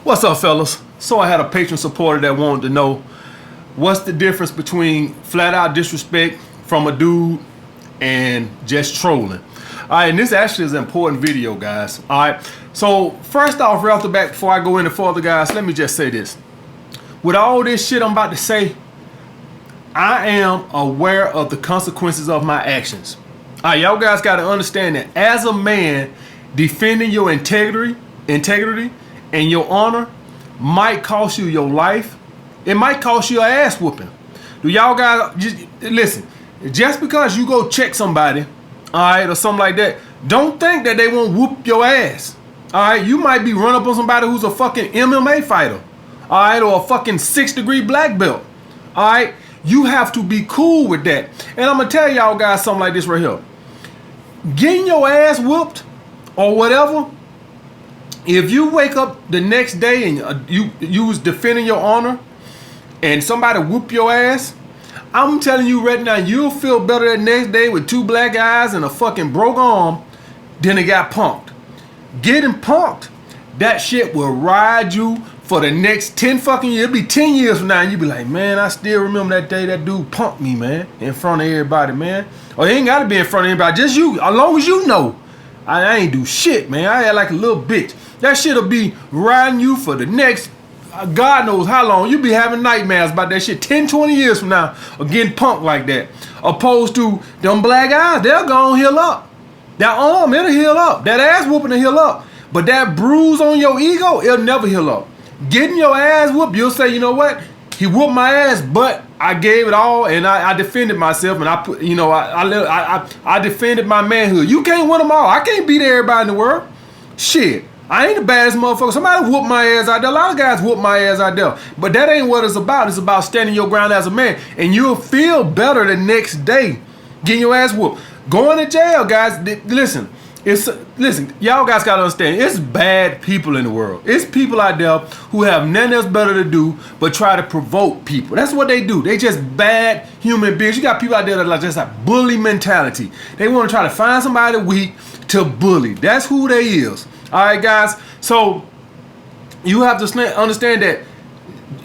What's up, fellas? So I had a patron supporter that wanted to know what's the difference between flat out disrespect from a dude and just trolling. All right, and this actually is an important video, guys. All right, so first off, right off the bat, before I go any further, guys, let me just say this. With all this shit I'm about to say, I am aware of the consequences of my actions. All right, y'all guys got to understand that as a man, defending your integrity and your honor might cost you your life. It might cost you an ass whooping. Do y'all guys just listen? Just because you go check somebody, all right, or something like that, don't think that they won't whoop your ass. All right, you might be run up on somebody who's a fucking MMA fighter, all right, or a fucking 6-degree black belt. All right, you have to be cool with that. And I'm gonna tell y'all guys something like this right here. Getting your ass whooped or whatever, if you wake up the next day and you was defending your honor and somebody whoop your ass, I'm telling you right now, you'll feel better the next day with 2 black eyes and a fucking broke arm than it got punked. Getting punked, that shit will ride you for the next 10 fucking years. It'll be 10 years from now and you'll be like, man, I still remember that day that dude punked me, man, in front of everybody, man. Or it ain't gotta be in front of everybody, just you, as long as you know. I ain't do shit, man. I act like a little bitch. That shit'll be riding you for the next, God knows how long. You'll be having nightmares about that shit 10, 20 years from now of getting punked like that. Opposed to them black eyes, they'll go and heal up. That arm, it'll heal up. That ass whooping will heal up. But that bruise on your ego, it'll never heal up. Getting your ass whooped, you'll say, you know what? He whooped my ass, but I gave it all and I defended myself and I put, you know, I defended my manhood. You can't win them all. I can't beat everybody in the world. Shit. I ain't the baddest motherfucker. Somebody whoop my ass out there. A lot of guys whoop my ass out there. But that ain't what it's about. It's about standing your ground as a man. And you'll feel better the next day getting your ass whooped. Going to jail, guys. Listen, y'all guys gotta understand, it's bad people in the world. It's people out there who have nothing else better to do but try to provoke people. That's what they do. They just bad human beings. You got people out there that are just like bully mentality. They want to try to find somebody weak to bully. That's who they is. All right, guys. So you have to understand that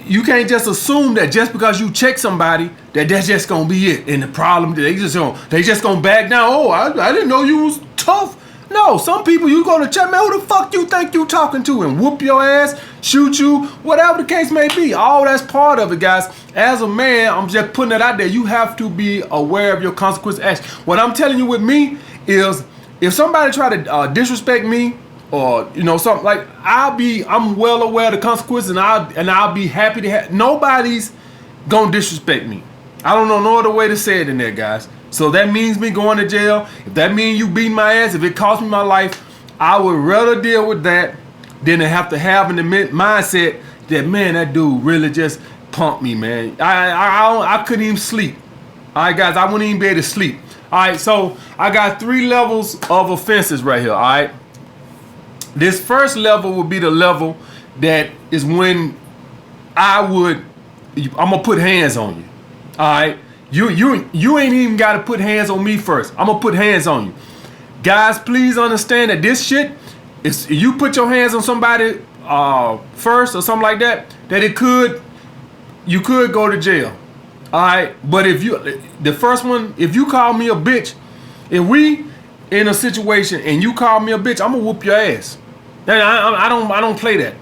you can't just assume that just because you check somebody that's just gonna be it. And the problem, they just gonna back down. Oh, I didn't know you was tough. No, some people you go to check, man, who the fuck you think you talking to, and whoop your ass, shoot you, whatever the case may be. All that's part of it, guys. As a man, I'm just putting it out there. You have to be aware of your consequence action. What I'm telling you with me is, if somebody try to disrespect me, or you know something like, I'm well aware of the consequences, and I'll be happy to have. Nobody's gonna disrespect me. I don't know no other way to say it in there, guys. So that means me going to jail. If that means you beating my ass, if it cost me my life, I would rather deal with that than to have in the mindset that, man, that dude really just punked me, man. I couldn't even sleep. All right, guys, I wouldn't even be able to sleep. All right, so I got 3 levels of offenses right here. All right. This first level would be the level that is when I'm gonna put hands on you. All right, you ain't even gotta put hands on me first. I'm gonna put hands on you, guys. Please understand that this shit is, you put your hands on somebody first or something like that, that you could go to jail. All right, but the first one, if you call me a bitch, if we in a situation and you call me a bitch, I'm gonna whoop your ass. I don't play that.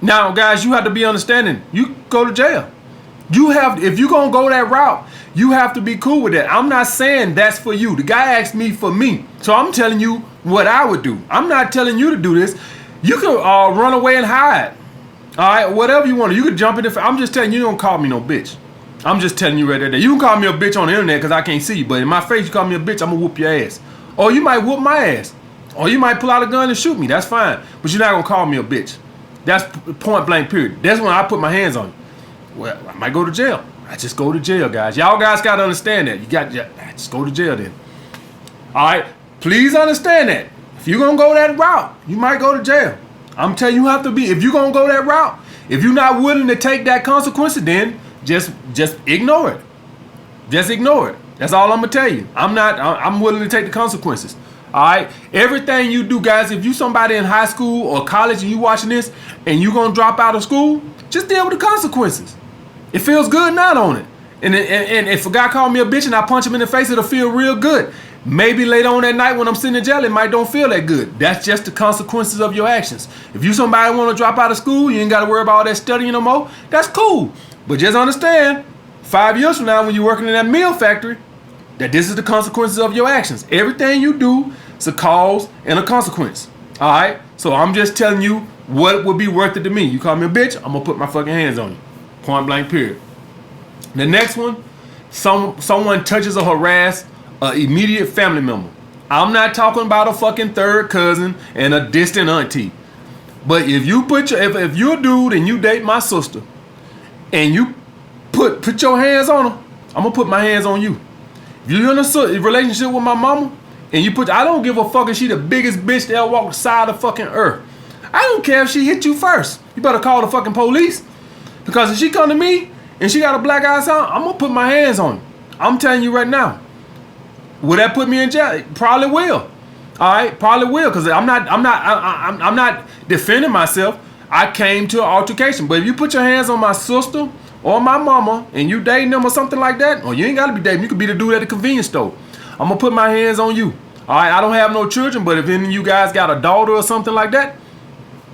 Now, guys, you have to be understanding. You go to jail. If you're gonna go that route, you have to be cool with that. I'm not saying that's for you. The guy asked me for me, so I'm telling you what I would do. I'm not telling you to do this. You can run away and hide. All right, whatever you want to. You could jump in the. I'm just telling you, you don't call me no bitch. I'm just telling you right there. You can call me a bitch on the internet because I can't see you, but in my face, you call me a bitch, I'm gonna whoop your ass. Or you might whoop my ass. Or you might pull out a gun and shoot me. That's fine. But you're not going to call me a bitch. That's point blank period. That's when I put my hands on you. Well, I might go to jail. I just go to jail, guys. Y'all guys got to understand that. Just go to jail then. All right? Please understand that. If you're going to go that route, you might go to jail. I'm telling you have to be. If you're going to go that route, if you're not willing to take that consequence, then just ignore it. Just ignore it. That's all I'm going to tell you. I'm willing to take the consequences. All right, everything you do, guys. If you somebody in high school or college and you watching this, and you gonna drop out of school, just deal with the consequences. It feels good not on it. And if a guy called me a bitch and I punch him in the face, it'll feel real good. Maybe later on that night when I'm sitting in jail, it might don't feel that good. That's just the consequences of your actions. If you somebody want to drop out of school, you ain't got to worry about all that studying no more. That's cool. But just understand, 5 years from now when you're working in that meal factory, that this is the consequences of your actions. Everything you do is a cause and a consequence. All right? So I'm just telling you what would be worth it to me. You call me a bitch, I'm going to put my fucking hands on you. Point blank, period. The next one, someone touches or harass an immediate family member. I'm not talking about a fucking third cousin and a distant auntie. But if you put if you're a dude and you date my sister and you put your hands on her, I'm gonna put my hands on you. If you're in a relationship with my mama and you I don't give a fuck if she the biggest bitch that ever walked the side of fucking earth. I don't care if she hit you first. You better call the fucking police. Because if she come to me and she got a black eye on, I'm gonna put my hands on you. I'm telling you right now. Will that put me in jail? Probably will. All right, probably will, because I'm not defending myself. I came to an altercation. But if you put your hands on my sister or my mama and you dating them or something like that, or you ain't gotta be dating, you could be the dude at the convenience store. I'm gonna put my hands on you. All right, I don't have no children, but if any of you guys got a daughter or something like that,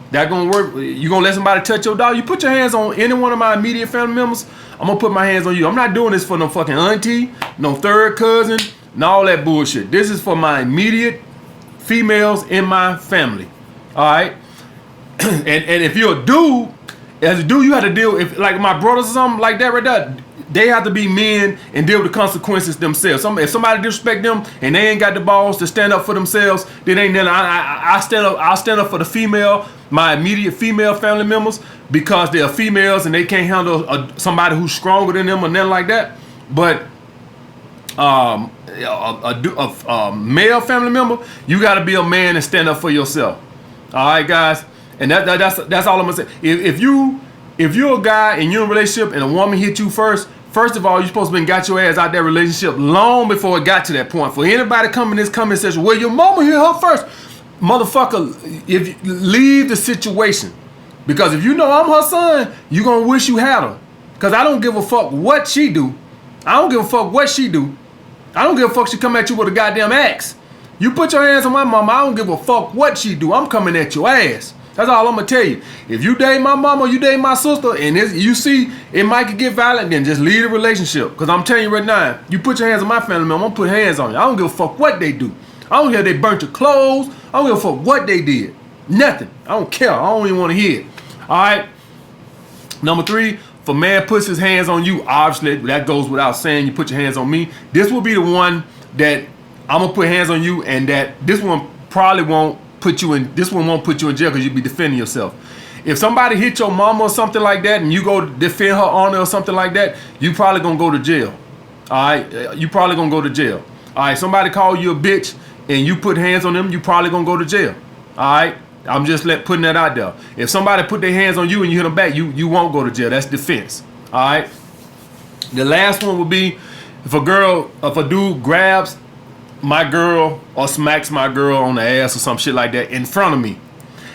that gonna work. You gonna let somebody touch your daughter? You put your hands on any one of my immediate family members, I'm gonna put my hands on you. I'm not doing this for no fucking auntie, no third cousin, and all that bullshit. This is for my immediate females in my family. All right. and if you're a dude, as a dude, you have to deal with, like my brothers or something like that right there. They have to be men and deal with the consequences themselves. If somebody disrespect them and they ain't got the balls to stand up for themselves, then ain't nothing. I stand up. I'll stand up for the female, my immediate female family members, because they're females and they can't handle somebody who's stronger than them or nothing like that. But a male family member, you got to be a man and stand up for yourself. All right, guys, and that's all I'm gonna say. If you're a guy and you're in a relationship and a woman hit you first of all, you're supposed to have got your ass out that relationship long before it got to that point. For anybody coming in this comment section, well, your mama hit her first, motherfucker, if you leave the situation, because if you know I'm her son, you gonna wish you had her. Because I don't give a fuck what she do. I don't give a fuck what she do. I don't give a fuck she come at you with a goddamn axe. You put your hands on my mama, I don't give a fuck what she do. I'm coming at your ass. That's all I'm gonna tell you. If you date my mama, you date my sister, and you see it might get violent, then just leave the relationship. Because I'm telling you right now, you put your hands on my family member, I'm gonna put hands on you. I don't give a fuck what they do. I don't care if they burnt your clothes. I don't give a fuck what they did. Nothing. I don't care. I don't even want to hear it. All right. Number 3, if a man puts his hands on you, obviously that goes without saying. You put your hands on me. This will be the one that I'm gonna put hands on you, and that this one probably won't put you in. This one won't put you in jail because you'll be defending yourself. If somebody hit your mama or something like that, and you go defend her honor or something like that, you probably gonna go to jail. All right, you probably gonna go to jail. All right, somebody call you a bitch and you put hands on them, you probably gonna go to jail. All right, I'm just putting that out there. If somebody put their hands on you and you hit them back, you won't go to jail. That's defense. All right. The last one would be if a dude grabs my girl or smacks my girl on the ass or some shit like that in front of me.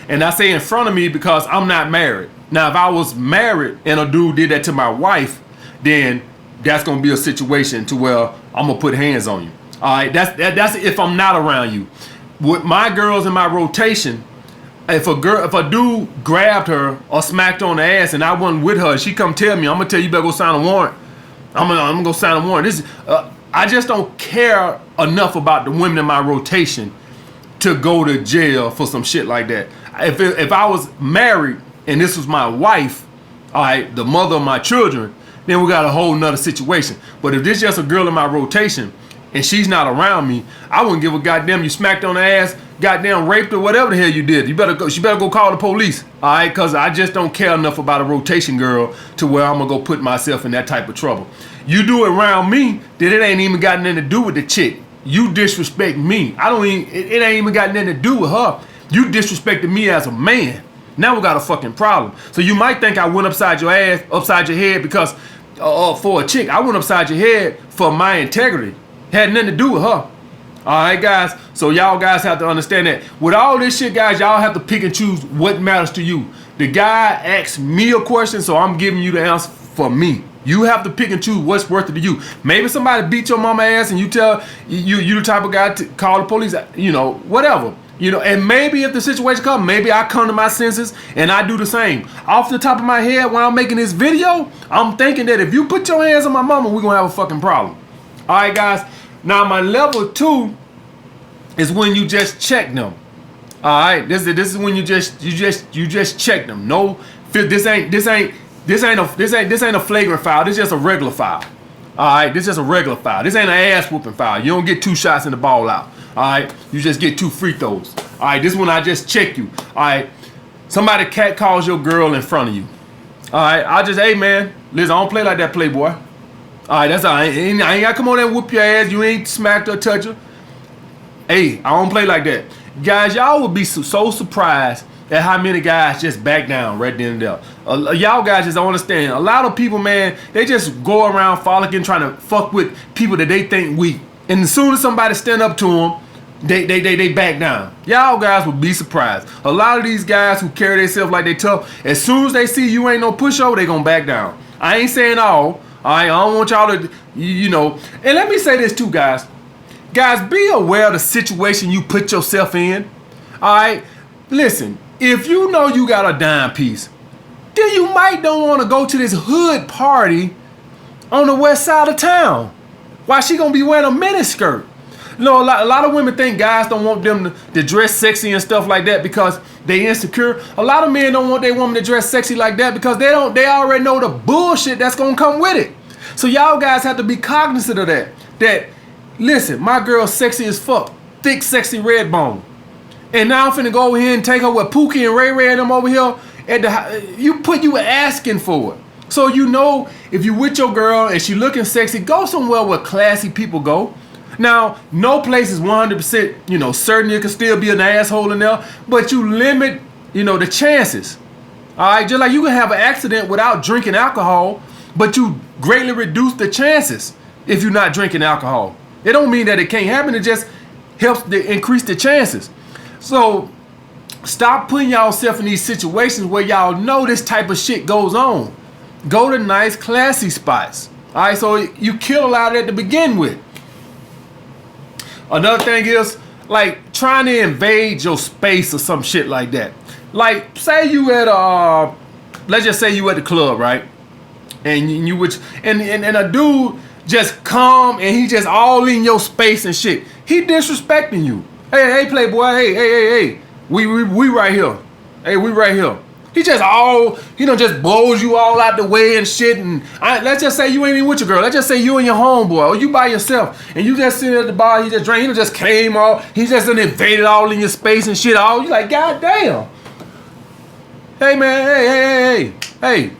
And I say in front of me because I'm not married. Now, if I was married and a dude did that to my wife, then that's gonna be a situation to where I'm gonna put hands on you. All right, that's if I'm not around you. With my girls in my rotation, if a dude grabbed her or smacked her on the ass and I wasn't with her, she come tell me, I'm gonna tell you better go sign a warrant. I'm gonna go sign a warrant. I just don't care enough about the women in my rotation to go to jail for some shit like that. If I was married and this was my wife, all right, the mother of my children, then we got a whole nother situation. But if this just a girl in my rotation and she's not around me, I wouldn't give a goddamn. You smacked on the ass, goddamn raped her, whatever the hell you did. She better go call the police, all right? Because I just don't care enough about a rotation girl to where I'm gonna go put myself in that type of trouble. You do it around me, then it ain't even got nothing to do with the chick. You disrespect me. It ain't even got nothing to do with her. You disrespected me as a man. Now we got a fucking problem. So you might think I went upside your head because for a chick. I went upside your head for my integrity. Had nothing to do with her. All All right, guys. So y'all guys have to understand that with all this shit, guys, y'all have to pick and choose what matters to you. The guy asked me a question, so I'm giving you the answer for me. You have to pick and choose what's worth it to you. Maybe somebody beat your mama ass and you tell you the type of guy to call the police, you know, whatever. You know, and maybe if the situation comes, maybe I come to my senses and I do the same. Off the top of my head, when I'm making this video, I'm thinking that if you put your hands on my mama, we're gonna have a fucking problem. All right, guys. Now my level 2 is when you just check them. All right, this is when you just check them. No, this ain't a flagrant foul. This is just a regular foul. All right, this is just a regular foul. This ain't an ass whooping foul. You don't get 2 shots in the ball out. All right, you just get 2 free throws. All right, this one I just check you. All right, somebody cat calls your girl in front of you. All right, I just, hey man, listen, I don't play like that, playboy. All right, that's all. I ain't gotta come on there and whoop your ass. You ain't smacked or touch her. Hey, I don't play like that. Guys, y'all would be so surprised at how many guys just back down right then and there. Y'all guys just don't understand. A lot of people, man, they just go around frolicking trying to fuck with people that they think weak. And as soon as somebody stand up to them, they back down. Y'all guys would be surprised. A lot of these guys who carry themselves like they tough, as soon as they see you ain't no pushover, they gonna back down. I ain't saying all. I don't want y'all to, you know. And let me say this too, guys. Guys, be aware of the situation you put yourself in. All right? Listen, if you know you got a dime piece, then you might don't want to go to this hood party on the west side of town. Why she gonna be wearing a miniskirt? You know, a lot of women think guys don't want them to dress sexy and stuff like that because they insecure. A lot of men don't want their woman to dress sexy like that because they already know the bullshit that's gonna come with it. So y'all guys have to be cognizant of that. That, listen, my girl's sexy as fuck. Thick, sexy red bone. And now I'm finna go over here and take her with Pookie and Ray Ray and them over here. You were asking for it. So you know if you with your girl and she looking sexy, go somewhere where classy people go. Now, no place is 100%, you know, certain you can still be an asshole in there, but you limit, you know, the chances. All right, just like you can have an accident without drinking alcohol, but you greatly reduce the chances if you're not drinking alcohol. It don't mean that it can't happen. It just helps to increase the chances. So stop putting yourself in these situations where y'all know this type of shit goes on. Go to nice, classy spots. All right, so you kill a lot of that to begin with. Another thing is like trying to invade your space or some shit like that. Like say you at let's just say you at the club, right? And and a dude just come and he just all in your space and shit. He disrespecting you. Hey, playboy, hey. We right here. Hey, we right here. He just just blows you all out the way and shit. And let's just say you ain't even with your girl. Let's just say you and your homeboy or you by yourself and you just sitting at the bar. He just drank. He just came all. He just invaded all in your space and shit. All you like, God damn. Hey man, hey.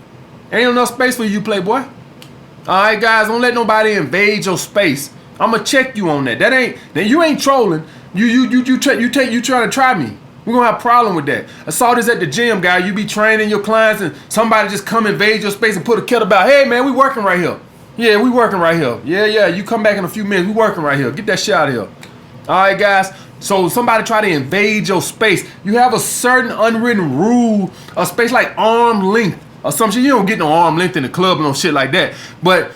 Ain't enough space for you, playboy. All right, guys, don't let nobody invade your space. I'ma check you on that. Then you ain't trolling. You trying to try me. We're gonna have a problem with that. I saw this at the gym, guy. You be training your clients and somebody just come invade your space and put a kettlebell. Hey man, we working right here. Yeah, we working right here. Yeah. You come back in a few minutes. We working right here. Get that shit out of here. All right, guys. So somebody try to invade your space. You have a certain unwritten rule, a space like arm length or some shit. You don't get no arm length in the club and no shit like that. But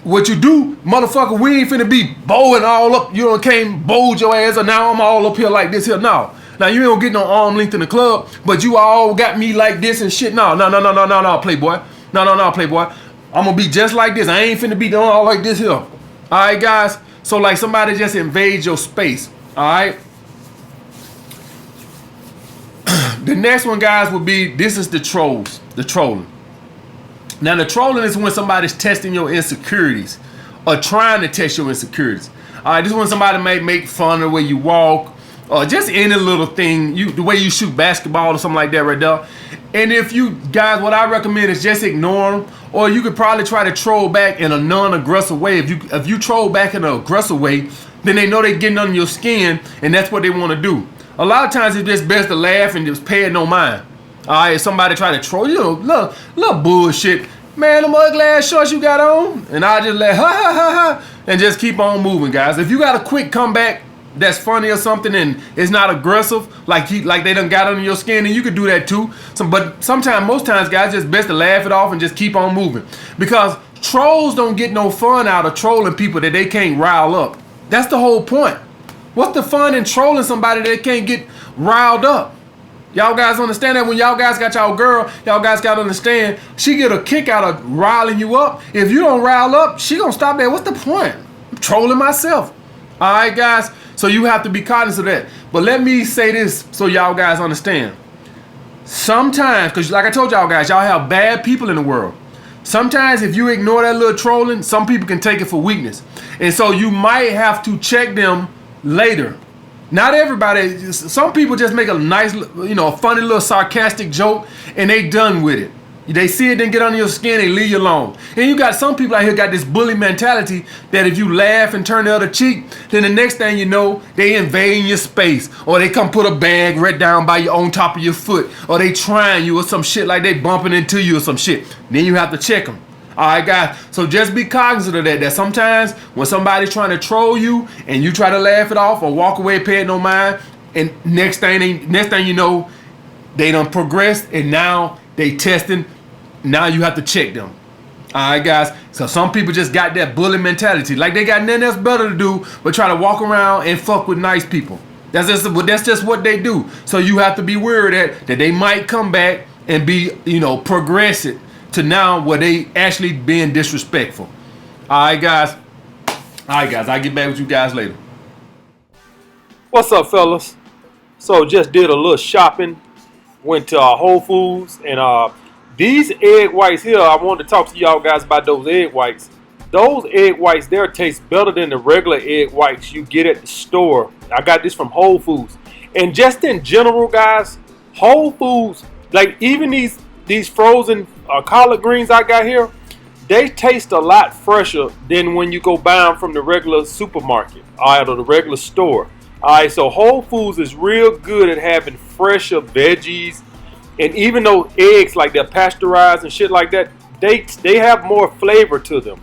what you do, motherfucker, we ain't finna be bowing all up. You know, came bowed your ass, or now I'm all up here like this here. No. Now you don't get no arm length in the club, but you all got me like this and shit. No, playboy. No, playboy. I'm gonna be just like this. I ain't finna be doing all like this here. All right, guys. So like somebody just invades your space. All right. The next one, guys, will be this is the trolls. The trolling. Now the trolling is when somebody's testing your insecurities or trying to test your insecurities. All right, this is when somebody may make fun of the way you walk or just any little thing, the way you shoot basketball or something like that right there. And if you guys, what I recommend is just ignore them, or you could probably try to troll back in a non-aggressive way. If you troll back in an aggressive way, then they know they're getting under your skin, and that's what they want to do. A lot of times it's just best to laugh and just pay it no mind. All right, if somebody try to troll you, little bullshit, man, them ugly ass shorts you got on, and I just let and just keep on moving, guys. If you got a quick comeback, that's funny or something and it's not aggressive, like they done got under your skin, and you could do that too. But sometimes, most times, guys, just best to laugh it off and just keep on moving, because trolls don't get no fun out of trolling people that they can't rile up. That's the whole point. What's the fun in trolling somebody that can't get riled up? Y'all guys understand that? When y'all guys got y'all girl, y'all guys gotta understand, she get a kick out of riling you up. If you don't rile up, she gonna stop there. What's the point? I'm trolling myself. All right, guys? So you have to be cognizant of that. But let me say this so y'all guys understand. Sometimes, because like I told y'all guys, y'all have bad people in the world. Sometimes if you ignore that little trolling, some people can take it for weakness. And so you might have to check them later. Not everybody, some people just make a nice, a funny little sarcastic joke and they done with it. They see it, then get under your skin, they leave you alone. And you got some people out here got this bully mentality that if you laugh and turn the other cheek, then the next thing you know, they invading your space, or they come put a bag right down by your on top of your foot, or they trying you or some shit, like they bumping into you or some shit. Then you have to check them. All right, guys. So just be cognizant of that. That sometimes when somebody's trying to troll you and you try to laugh it off or walk away, pay it no mind, and next thing you know, they done progressed and now they testing. Now you have to check them. All right, guys. So some people just got that bully mentality, like they got nothing else better to do but try to walk around and fuck with nice people. That's just what they do. So you have to be wary that they might come back and be, progress it to now where they actually being disrespectful. All right, guys. I'll get back with you guys later. What's up, fellas? So just did a little shopping. Went to Whole Foods, and these egg whites here, I wanted to talk to y'all guys about those egg whites. Those egg whites there taste better than the regular egg whites you get at the store. I got this from Whole Foods. And just in general, guys, Whole Foods, like even these frozen collard greens I got here, they taste a lot fresher than when you go buy them from the regular supermarket, all right, or the regular store. All right, so Whole Foods is real good at having fresher veggies, and even those eggs, like they're pasteurized and shit like that, they have more flavor to them.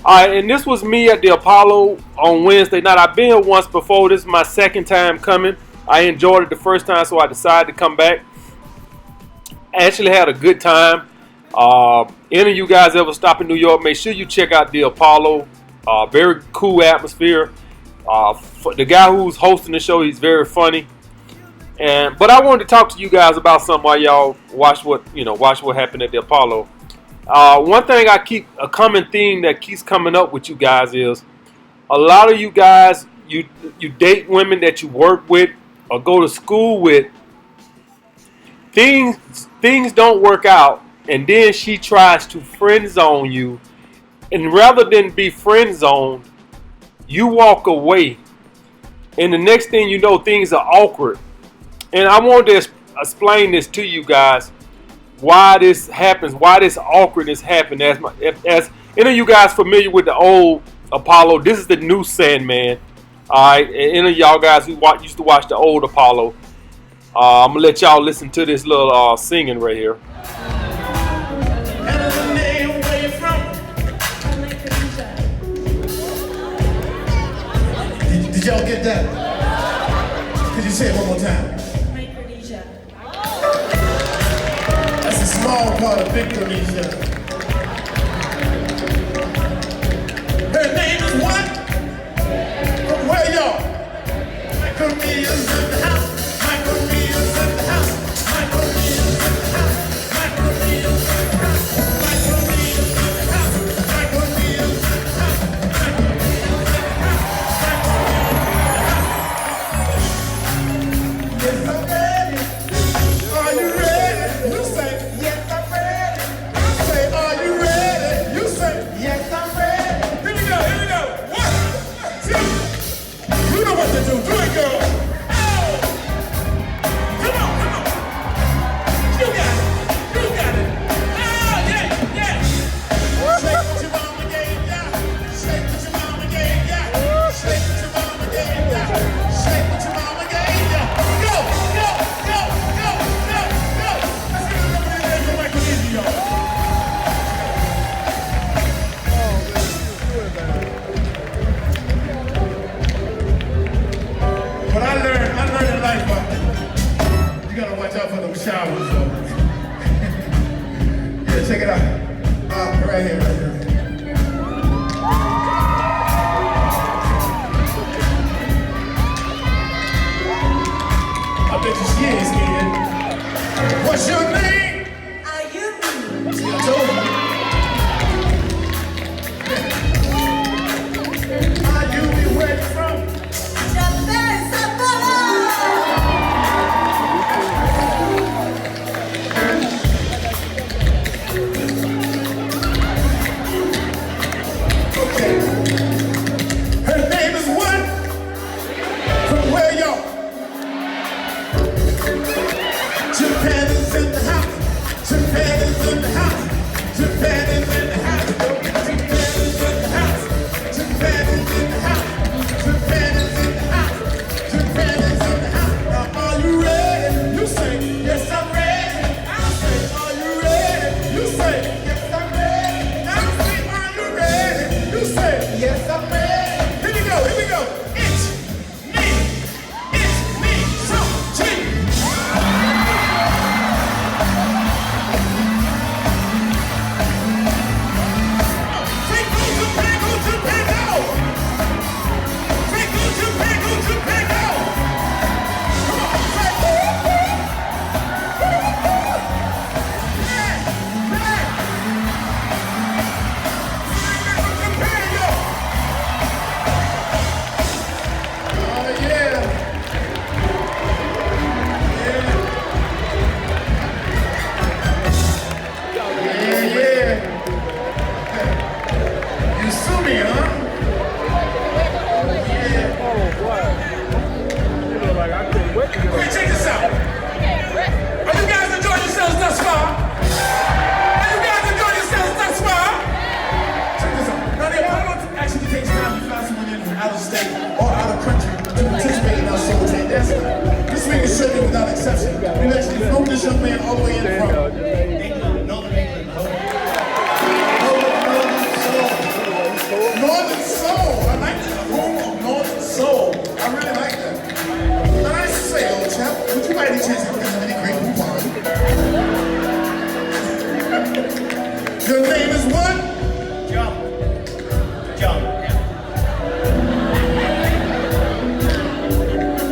All right, and this was me at the Apollo on Wednesday night. I've been here once before. This is my second time coming. I enjoyed it the first time, so I decided to come back. Actually had a good time. Any of you guys ever stop in New York, make sure you check out the Apollo. Very cool atmosphere. The guy who's hosting the show, he's very funny. But I wanted to talk to you guys about something while y'all watch what happened at the Apollo. One thing a common theme that keeps coming up with you guys is a lot of you guys, you date women that you work with or go to school with. Things don't work out, and then she tries to friend zone you, and rather than be friend zoned, you walk away, and the next thing you know, things are awkward. And I wanted to explain this to you guys, why this happens, why this awkwardness happened. As any of you guys familiar with the old Apollo, this is the new Sandman. All right, and any of y'all guys who used to watch the old Apollo, I'm gonna let y'all listen to this little singing right here. Did y'all get that? Could you say it one more time? That's a small part of Micronesia. Her name is what? From where, y'all? Micronesia's in the house. Micronesia's in the house. Micronesia's in the house. Micronesia's in the house. Micronesia's in the house. Micronesia's in the house. Yes, I'm ready. Are you ready? You say, yes, I'm ready. Say, life, but you gotta watch out for them showers, though. Yeah, check it out. Right here, right here. I bet you she ain't scared. What's your name? Are you See, I told you. Are you be where you from? Japan, Sapporo? Okay. Her name is what? From where y'all? Japan is in the house. Japan is in the house. Japan is in the house. Japan is in the house. Japan is in the house. Japan is in the house. Japan is in the house. Now are you ready? You say, yes I'm ready. I say, are you ready? You say, yes I'm ready. I say, are you ready? You say, yes I'm ready. Here we go, here we go. It's me, so cheap. You sue me, huh? Okay, check this out. Are you guys enjoying yourselves thus far? Are you guys enjoying yourselves thus far? Check this out. Now, the Apollo actually takes time to fly someone in from out of state or out of country to participate in our soul train dancing. This week is certainly without exception. We've actually flown this young man all the way in from England, Northern England. Northern Soul. I like that. The home of Northern Soul. I really like that. Now, I say, old chap, would you by any chance have any great coupon? Your name is what? Jump. Jump.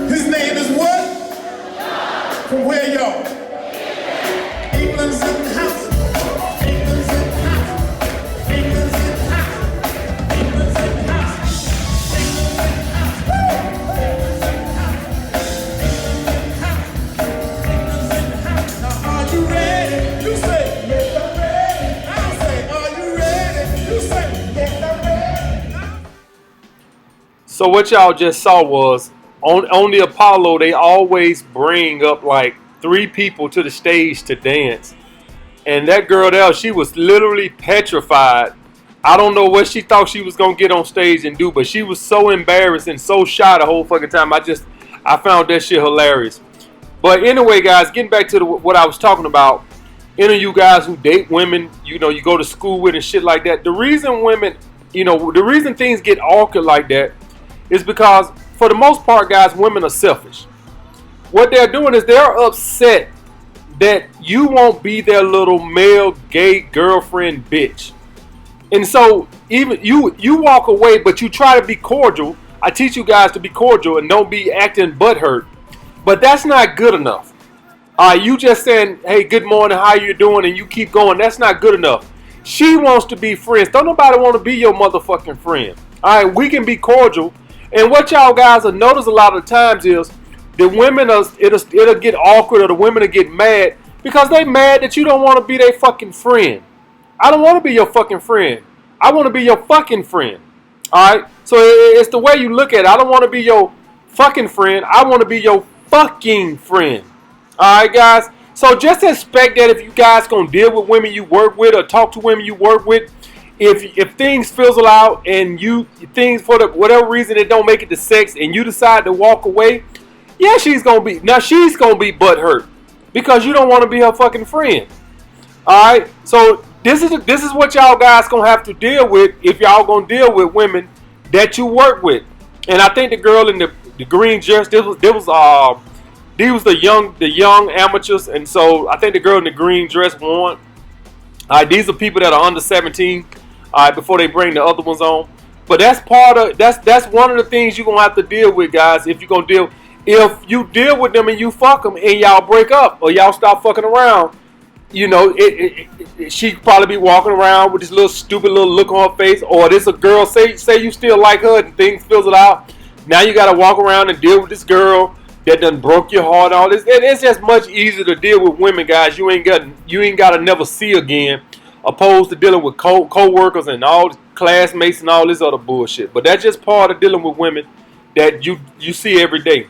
His name is what? From where, y'all? England's in the house. England's in the house. England's in the house. England's in the house. England's in the house. England's in the house. England's in the house. Now, are you ready? You say, yes, I'm ready. I say, are you ready? You say, yes, I'm ready. So what y'all just saw was on the Apollo, they always bring up like 3 people to the stage to dance. And that girl there, she was literally petrified. I don't know what she thought she was going to get on stage and do, but she was so embarrassed and so shy the whole fucking time. I found that shit hilarious. But anyway, guys, getting back to what I was talking about, any of you guys who date women, you know, you go to school with and shit like that, the reason women, you know, the reason things get awkward like that is because, for the most part, guys, women are selfish. What they're doing is they're upset that you won't be their little male gay girlfriend bitch. And so even you walk away, but you try to be cordial. I teach you guys to be cordial and don't be acting butthurt. But that's not good enough. You just saying, hey, good morning, how you doing? And you keep going. That's not good enough. She wants to be friends. Don't nobody want to be your motherfucking friend. All right, we can be cordial. And what y'all guys will notice a lot of times is the women, it'll get awkward, or the women will get mad because they mad that you don't want to be their fucking friend. I don't want to be your fucking friend. I want to be your fucking friend. All right? So it's the way you look at it. I don't want to be your fucking friend. I want to be your fucking friend. All right, guys? So just expect that if you guys going to deal with women you work with or talk to women you work with, if things fizzle out and things for whatever reason it don't make it to sex and you decide to walk away, yeah, she's gonna be butthurt because you don't want to be her fucking friend. All right, so this is what y'all guys gonna have to deal with if y'all gonna deal with women that you work with. And I think the girl in the green dress, these was the young amateurs, and so I think the girl in the green dress won. All right, these are people that are under 17. All right, before they bring the other ones on. But that's part of that's one of the things you're gonna have to deal with, guys. If you're gonna deal, if you deal with them and you fuck them and y'all break up or y'all stop fucking around, you know, she could probably be walking around with this little stupid little look on her face, or this a girl say you still like her and things fizzle out. Now you gotta walk around and deal with this girl that done broke your heart. All this, it's just much easier to deal with women, guys. You ain't gotta never see again, opposed to dealing with co-workers and all classmates and all this other bullshit. But that's just part of dealing with women that you see every day.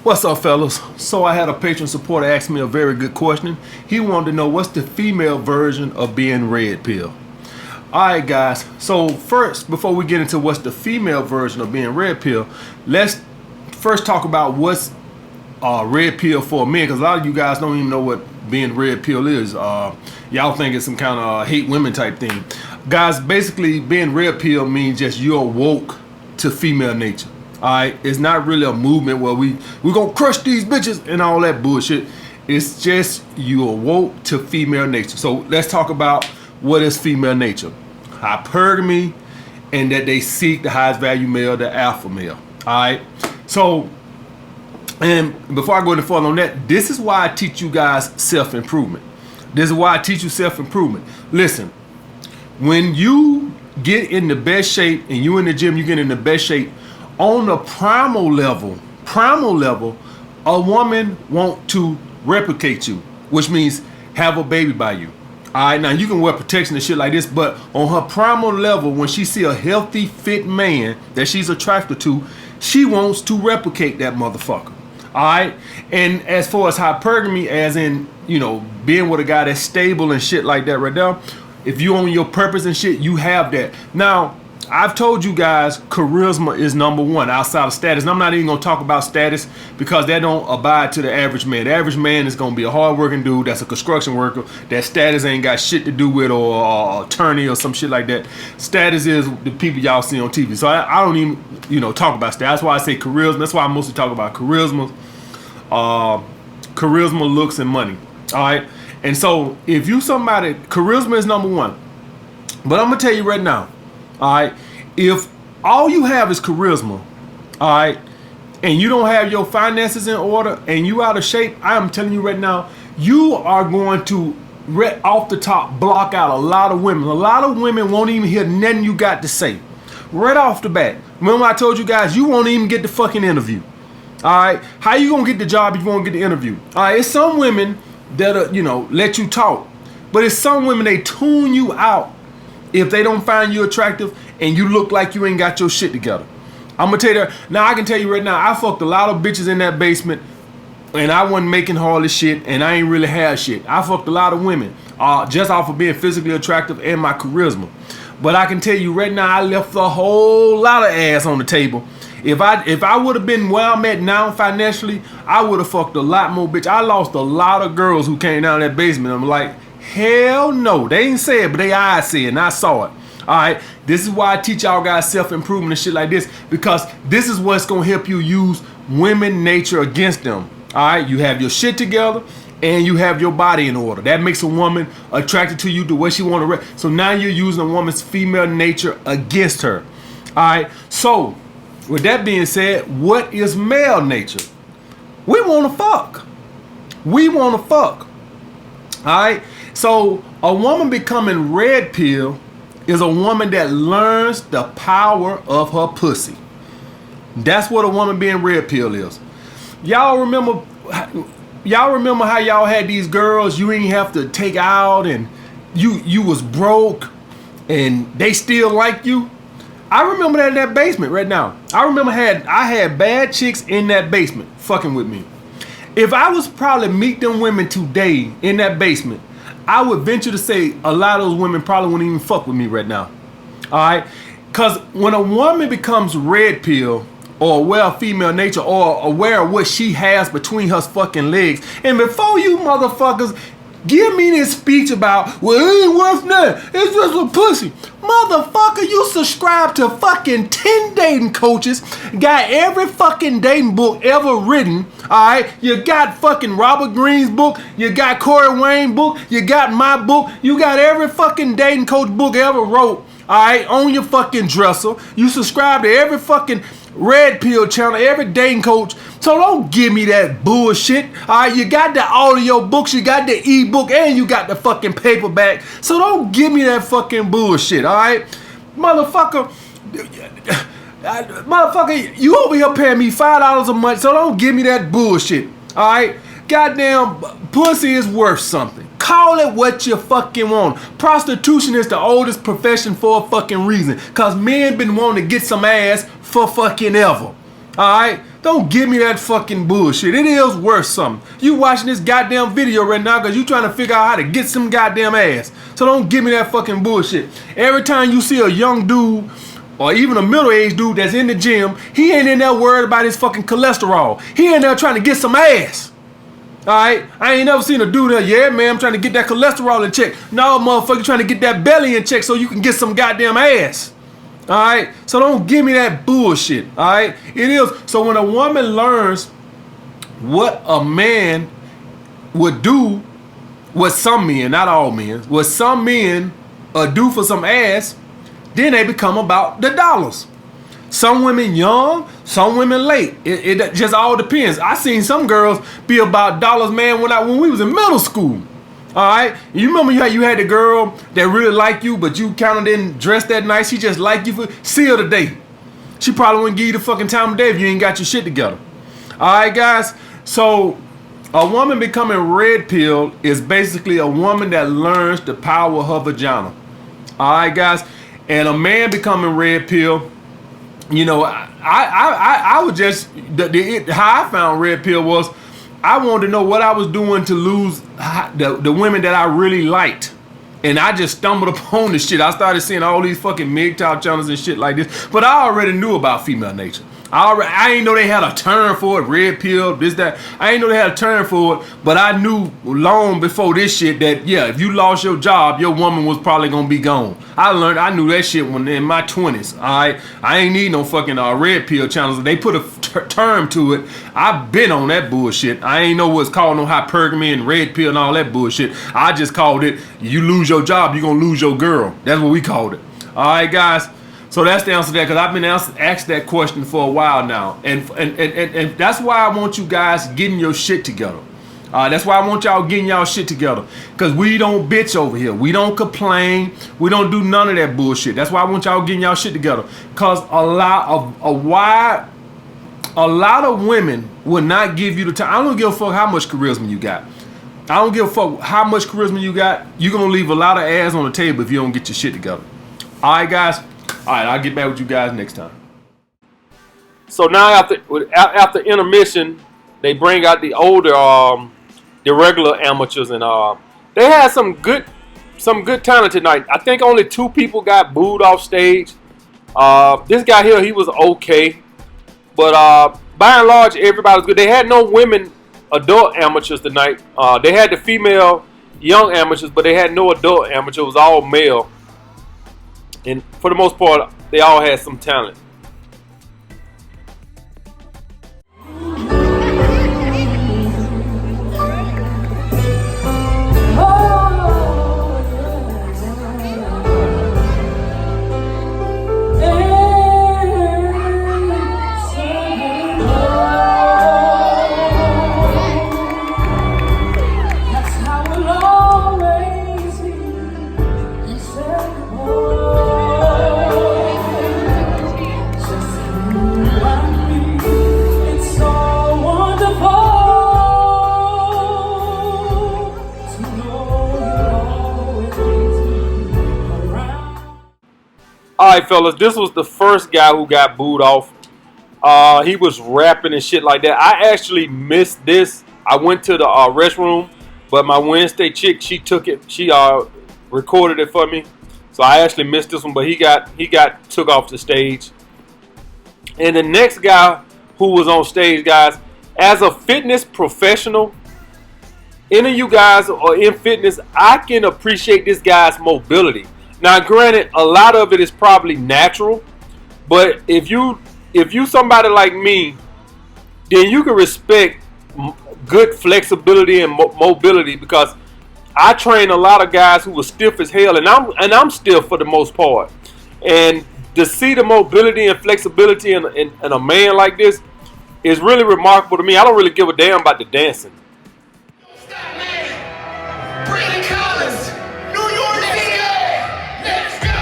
What's up, fellas? So I had a patron supporter ask me a very good question. He wanted to know what's the female version of being red pill. Alright, guys, so first, before we get into what's the female version of being red pill, let's first talk about what's red pill for men, because a lot of you guys don't even know what being red pill is. Y'all think it's some kind of hate women type thing. Guys, basically being red pill means just you're woke to female nature. Alright, it's not really a movement where we gonna crush these bitches and all that bullshit. It's just you awoke to female nature. So let's talk about what is female nature. Hypergamy, and that they seek the highest value male, the alpha male. Alright, so, and before I go any further on that, this is why I teach you guys self-improvement. This is why I teach you self-improvement. Listen, when you get in the best shape and you in the gym, you get in the best shape, on the primal level, a woman want to replicate you, which means have a baby by you. All right, now you can wear protection and shit like this, but on her primal level, when she see a healthy, fit man that she's attracted to, she wants to replicate that motherfucker. All right, and as far as hypergamy, as in, you know, being with a guy that's stable and shit like that right now, if you own your purpose and shit, you have that. Now, I've told you guys charisma is number one outside of status. And I'm not even going to talk about status because that don't abide to the average man. The average man is going to be a hard-working dude that's a construction worker. That status ain't got shit to do with or attorney or some shit like that. Status is the people y'all see on TV. So I don't even, you know, talk about status. That's why I say charisma. That's why I mostly talk about charisma. Charisma, looks, and money. All right? And so if you somebody, charisma is number one. But I'm going to tell you right now, all right, if all you have is charisma, all right, and you don't have your finances in order and you out of shape, I am telling you right now, you are going to right off the top block out a lot of women. A lot of women won't even hear nothing you got to say. Right off the bat. Remember I told you guys, you won't even get the fucking interview. All right, how you gonna get the job if you won't get the interview? All right, it's some women that, you know, let you talk, but it's some women, they tune you out if they don't find you attractive and you look like you ain't got your shit together. I'm gonna tell you that. Now I can tell you right now, I fucked a lot of bitches in that basement and I wasn't making all this shit and I ain't really had shit. I fucked a lot of women just off of being physically attractive and my charisma. But I can tell you right now, I left a whole lot of ass on the table. If I would have been where I'm at now financially, I would have fucked a lot more bitch. I lost a lot of girls who came down that basement. I'm like, hell no. They ain't say it, but they eyes said it, and I saw it. All right, this is why I teach y'all guys self-improvement and shit like this, because this is what's gonna help you use women nature against them. All right, you have your shit together and you have your body in order. That makes a woman attracted to you the way she want to. So now you're using a woman's female nature against her. All right, so with that being said, what is male nature? We want to fuck. We want to fuck. All right, so a woman becoming red pill is a woman that learns the power of her pussy. That's what a woman being red pill is. Y'all remember how y'all had these girls you ain't have to take out and you was broke and they still like you? I remember that in that basement right now. I remember I had bad chicks in that basement fucking with me. If I was probably meet them women today in that basement, I would venture to say a lot of those women probably wouldn't even fuck with me right now. All right? Because when a woman becomes red pill or aware of female nature or aware of what she has between her fucking legs, and before you motherfuckers Give me this speech about, well, it ain't worth nothing. It's just a pussy. Motherfucker, you subscribe to fucking 10 dating coaches, got every fucking dating book ever written, alright? You got fucking Robert Greene's book, you got Corey Wayne's book, you got my book, you got every fucking dating coach book ever wrote, alright, on your fucking dresser. You subscribe to every fucking Red Pill channel, every dating coach. So don't give me that bullshit. Alright, you got the audio books, you got the ebook, and you got the fucking paperback. So don't give me that fucking bullshit, alright? Motherfucker, you over here paying me $5 a month, so don't give me that bullshit. Alright? Goddamn pussy is worth something. Call it what you fucking want. Prostitution is the oldest profession for a fucking reason. Cause men been wanting to get some ass for fucking ever. Alright? Don't give me that fucking bullshit. It is worth something. You watching this goddamn video right now because you trying to figure out how to get some goddamn ass. So don't give me that fucking bullshit. Every time you see a young dude or even a middle-aged dude that's in the gym, he ain't in there worried about his fucking cholesterol. He in there trying to get some ass. Alright? I ain't never seen a dude there, yeah, man, I'm trying to get that cholesterol in check. No, motherfucker, trying to get that belly in check so you can get some goddamn ass. Alright? So don't give me that bullshit. Alright? It is. So when a woman learns what a man would do, what some men, not all men, what some men do for some ass, then they become about the dollars. Some women young, some women late. It just all depends. I seen some girls be about dollars, man, when we was in middle school. All right, you remember you had the girl that really liked you, but you kind of didn't dress that nice. She just liked you for see her today. She probably wouldn't give you the fucking time of day if you ain't got your shit together. All right, guys. So a woman becoming red pill is basically a woman that learns the power of her vagina. All right, guys. And a man becoming red pill, you know, I would just how I found red pill was I wanted to know what I was doing to lose the women that I really liked. And I just stumbled upon this shit. I started seeing all these fucking MGTOW channels and shit like this. But I already knew about female nature. I ain't know they had a term for it, red pill, this, that. I ain't know they had a term for it, but I knew long before this shit that, yeah, if you lost your job, your woman was probably gonna be gone. I knew that shit when in my 20s, all right? I ain't need no fucking red pill channels. They put a term to it. I've been on that bullshit. I ain't know what's called no hypergamy and red pill and all that bullshit. I just called it, you lose your job, you gonna lose your girl. That's what we called it. All right, guys? So that's the answer to that, because I've been asked that question for a while now. And that's why I want you guys getting your shit together. That's why I want y'all getting y'all shit together. Because we don't bitch over here. We don't complain. We don't do none of that bullshit. That's why I want y'all getting y'all shit together. Because a lot of women will not give you the time. I don't give a fuck how much charisma you got. I don't give a fuck how much charisma you got. You're going to leave a lot of ass on the table if you don't get your shit together. All right, guys. All right, I'll get back with you guys next time. So now after intermission, they bring out the older, the regular amateurs, and they had some good talent tonight. I think only 2 people got booed off stage. This guy here, he was okay, but by and large, everybody was good. They had no women adult amateurs tonight. They had the female young amateurs, but they had no adult amateurs. It was all male. And for the most part, they all had some talent. Alright, fellas, this was the first guy who got booed off. He was rapping and shit like that. I actually missed this. I went to the restroom, but my Wednesday chick, she took it. She recorded it for me, so I actually missed this one. But he got took off the stage. And the next guy who was on stage, guys, as a fitness professional, any of you guys are in fitness, I can appreciate this guy's mobility. Now, granted, a lot of it is probably natural, but if you somebody like me, then you can respect good flexibility and mobility, because I train a lot of guys who were stiff as hell, and I'm stiff for the most part. And to see the mobility and flexibility in a man like this is really remarkable to me. I don't really give a damn about the dancing. Brandon Collins, New York City. Let's go.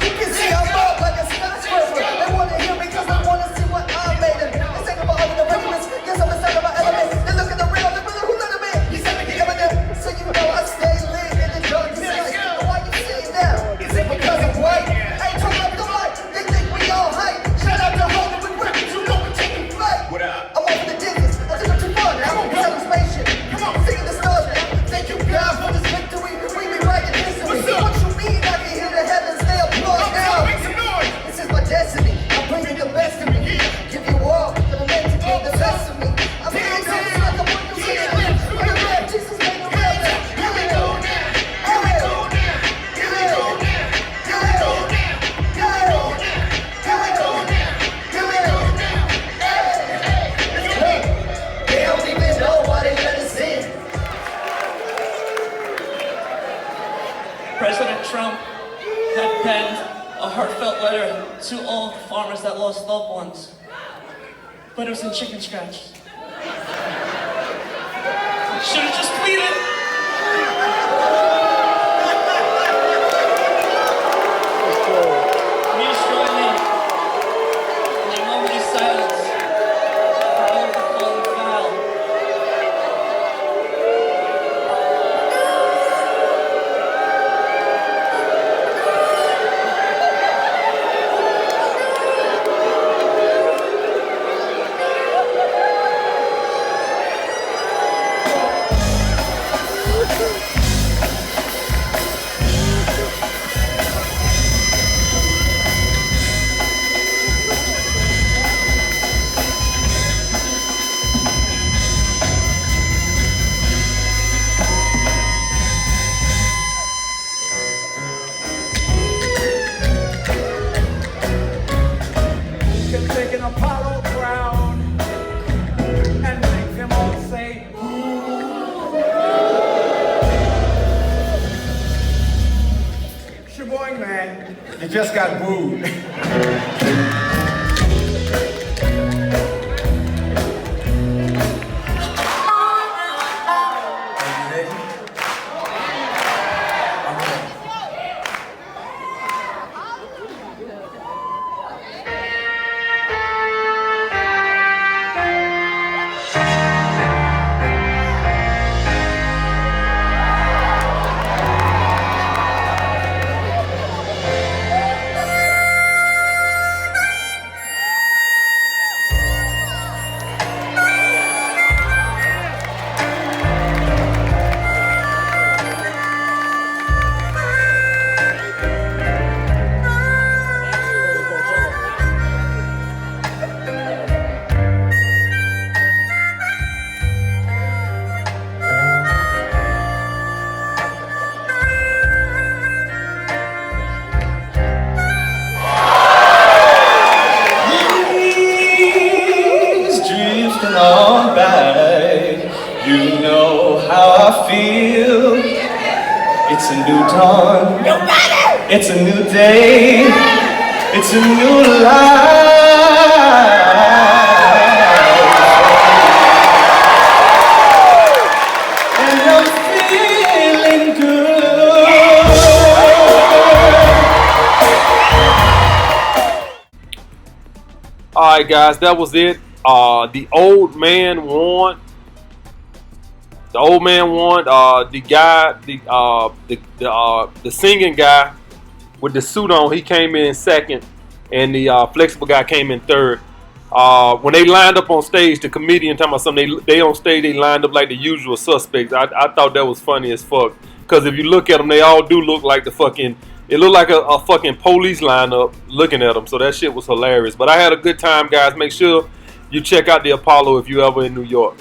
You can see I'm up like a skyscraper. They want to hear me because they want to see what I made them. They say about all the regiments. Yes, I'm a son of my element. They look at the real, the brother who let them in. He's having the evidence. So you know I stay lit in the darkest night. Why you sitting down? Is it because I'm white? I ain't talking about the light. They think we all hype. Shout out to Holden with records. You know we're taking flight. What up? I'm over the distance. I took them too far now. I'm on a spaceship. Come on, singing the stars now. Thank you, God, for this victory. We be writing history. What you mean I can hear the heavens? They applaud now. Make some noise. This is my destiny. I'm bringing the best of me. Give you all the momentum, the best of me. I'm feeling so like I'm one new year. I'm the rap, Jesus made the rap. Here we go now. Here we go now. Here we go now. Here we go now. Here we go now. Here we go now. Here we go now. Hey, they don't even know why they let us in. President Trump had penned a heartfelt letter to all the farmers that lost loved ones, but it was in chicken scratch. Should have just tweeted. Please join me in a moment of silence for all of the fallen foul. Can take an Apollo crown and make them all say, Sheboygan, man, you just got booed. Drifting on by, you know how I feel. It's a new dawn, it's a new day, it's a new life. And I'm feeling good. All right, guys, that was it. The old man won. The old man won. The guy, the singing guy with the suit on, he came in second, and the flexible guy came in third. When they lined up on stage, the comedian talking about something, they on stage, they lined up like the usual suspects. I thought that was funny as fuck, because if you look at them, they all do look like the fucking, it looked like a fucking police lineup looking at them. So that shit was hilarious. But I had a good time, guys. Make sure you check out the Apollo if you ever in New York.